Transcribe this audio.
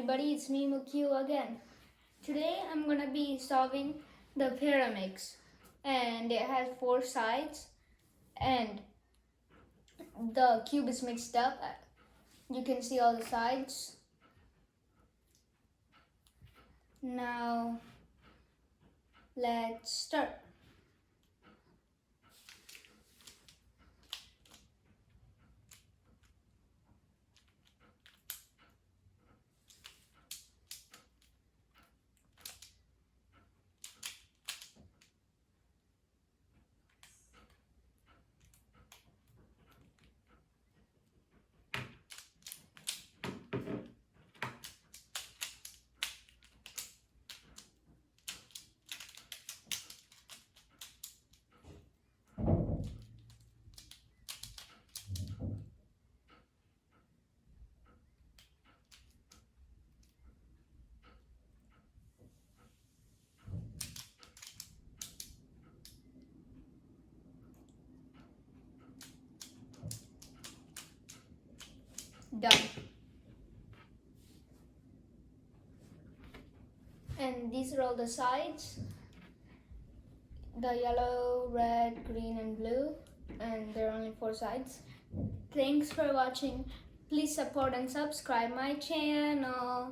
everybody, it's me Mukil again. Today I'm gonna be solving the PYRAMIX, and it has 4 sides and the cube is mixed up. You can see all the sides. Now let's start. Done. And these are all the sides. The yellow, red, green, and blue. And there are only 4 sides. Thanks for watching. Please support and subscribe my channel.